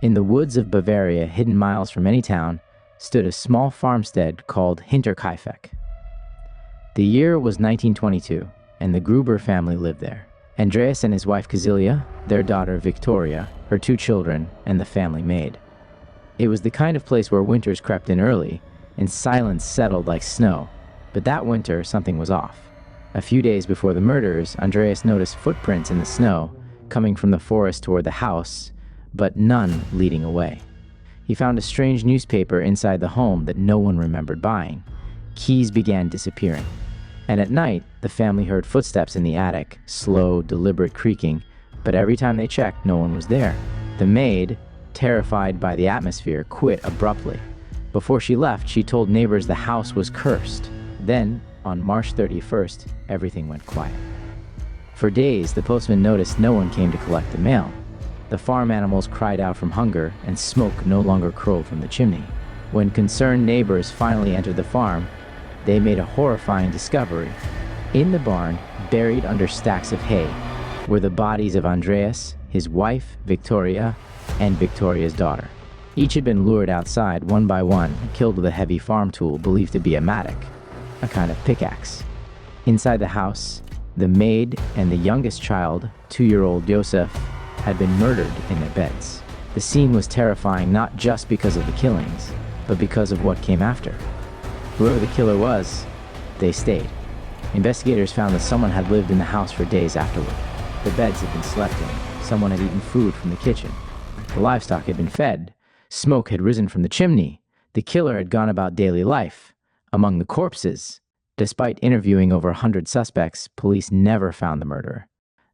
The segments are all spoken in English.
In the woods of Bavaria, hidden miles from any town, stood a small farmstead called Hinterkaifeck. The year was 1922, and the Gruber family lived there. Andreas and his wife Casilia, their daughter Victoria, her two children, and the family maid. It was the kind of place where winters crept in early, and silence settled like snow. But that winter, something was off. A few days before the murders, Andreas noticed footprints in the snow, coming from the forest toward the house, but none leading away. He found a strange newspaper inside the home that no one remembered buying. Keys began disappearing. And at night, the family heard footsteps in the attic, slow, deliberate creaking, but every time they checked, no one was there. The maid, terrified by the atmosphere, quit abruptly. Before she left, she told neighbors the house was cursed. Then, on March 31st, everything went quiet. For days, the postman noticed no one came to collect the mail. The farm animals cried out from hunger, and smoke no longer curled from the chimney. When concerned neighbors finally entered the farm, they made a horrifying discovery. In the barn, buried under stacks of hay, were the bodies of Andreas, his wife, Victoria, and Victoria's daughter. Each had been lured outside one by one and killed with a heavy farm tool believed to be a mattock, a kind of pickaxe. Inside the house, the maid and the youngest child, 2-year-old Josef, had been murdered in their beds. The scene was terrifying not just because of the killings, but because of what came after. Whoever the killer was, they stayed. Investigators found that someone had lived in the house for days afterward. The beds had been slept in. Someone had eaten food from the kitchen. The livestock had been fed. Smoke had risen from the chimney. The killer had gone about daily life. Among the corpses, despite interviewing over 100 suspects, police never found the murderer.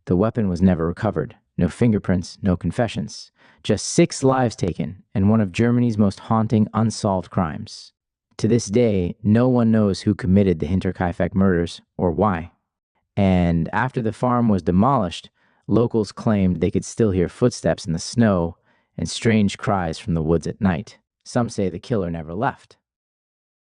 The weapon was never recovered. No fingerprints, no confessions. Just 6 lives taken, and one of Germany's most haunting unsolved crimes. To this day, no one knows who committed the Hinterkaifeck murders or why. And after the farm was demolished, locals claimed they could still hear footsteps in the snow and strange cries from the woods at night. Some say the killer never left.